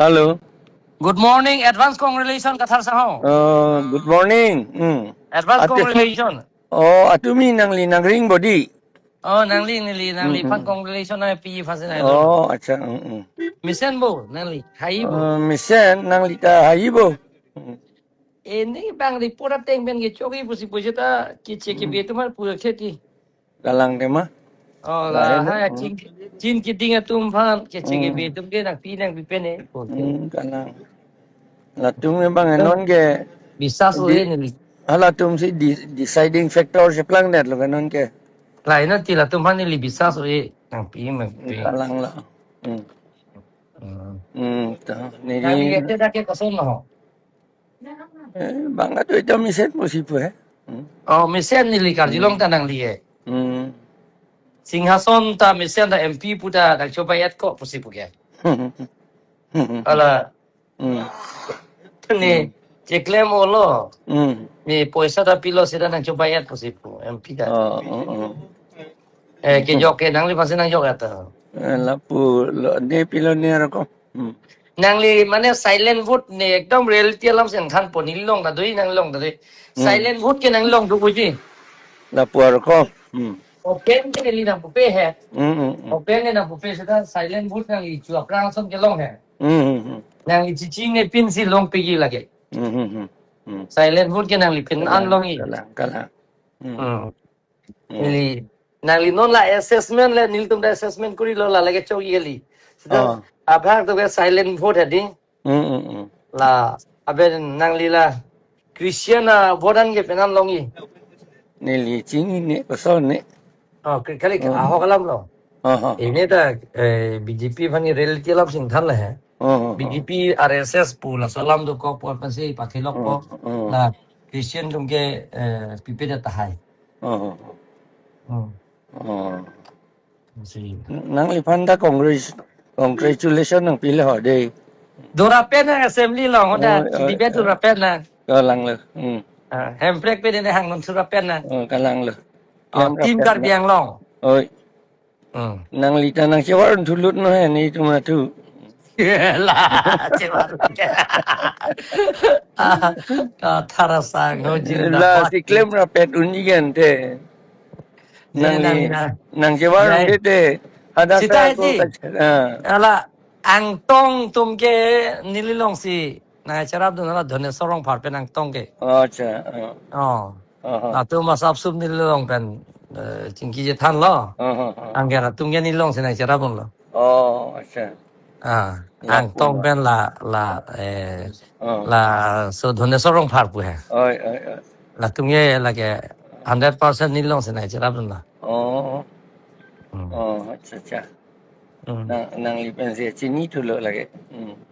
Halo. Good morning, advance congratulations kathar saho. Good morning. Advance congratulations. Atumi nang ring body. Nangli fan congratulations na pi fasin ay Acha. Misen bo nangli hai bo. Misen nang lita haibo. Ini bang report teng ben ge chogi pusi pujeta ki cheki betu mar pura kheti. Kalang tema. La ha chin ki dinga tum fan ki cheki betu ge nak pi nang pipene. Kalang. Latung bang enon ke. Bisa suhe nili. Latung si deciding factor si plang net lo enon ke. Lain nanti lah tum fan nili bisa suhe nang pi mang pi. Kalang la. Nang ge te dak ke koson no. Bang atu itu misen musipu Misen nili karjilong tanang liye. Singhason ta misen da MP puda dak coba yat kok pusi puge. Ala ni ceklem olo. Ni poisa da pilo sida nang coba yat pusi pu MP da. Ke jok ke nang li pasti nang jok ata. Lapu lo ni pilo ni rako. Nang li mana silent vote ni ekdom reality alam sen khan po ni long da doi nang long da doi. Silent vote ke nang long du puji. Lapu rako. Open ke ni nang pupe hai. Open ni nang pupe sida silent vote nang li chuak rang som ke long hai. Nang li cici ni pin si long pigi lagi. Silent vote ke nang li pin an long i. Kalang. Nili nang li non la assessment le nil tum da assessment kuri lo la lage chogi gali. Sida abhar to ke silent vote hadi. La abe nang li la Christian votan ke penan long i. Nili cing ni person ni. Kali aho kalam lo. Ini ta BJP fani reality lab sing than la hai. BJP RSS pula salam do ko por pasi pathilok ko la Christian tum ke pipe da tahai. Nang lipan da congratulation nang pila ho day. Dora pen na assembly long hoda debate dora pen na. Kalang le. Hemprek pe de hang non sura pen na. Kalang le. Tim kar biang long. Oi. Nang lita nang cewar tulut no he ni cuma tu. Lah cewar. Tarasa ngojin La si claim rapet unigan te. Nang cewar te. Ada Sita ji. Ala angtong tum ke nililong si na charab do na dhone sorong phar pen angtong ke. Acha. Na tu masap sub nililong pen chingki je than lo. Angera tum ke nililong si na charab lo. Acha. Angtong pen la so dhone sorong phar pu hai. La tum ye la ke 100% nililong si na charab lo. Acha. Nang lipan si cini tu lo lagi.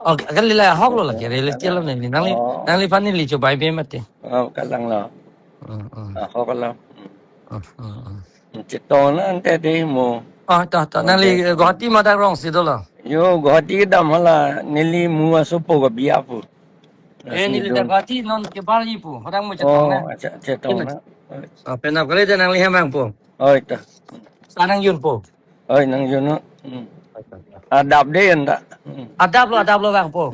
Kan lila hok lo lagi relis jalan ni. Nang lipan ni licu bayi be mati. Kalang lo. Hok lo. Cito na ante deh mo. Tak. Nang li Guwahati mata rong sido lo. Yo Guwahati dam hala nili mua sopo ga biapu. Nili Guwahati non ke bali pu. Orang mo cetong na. Cetong na. Penap kali dan nang li hemang pu. Ita. Sanang yun pu. Nang yun no. Adab deh anda. Adab lo bang pu.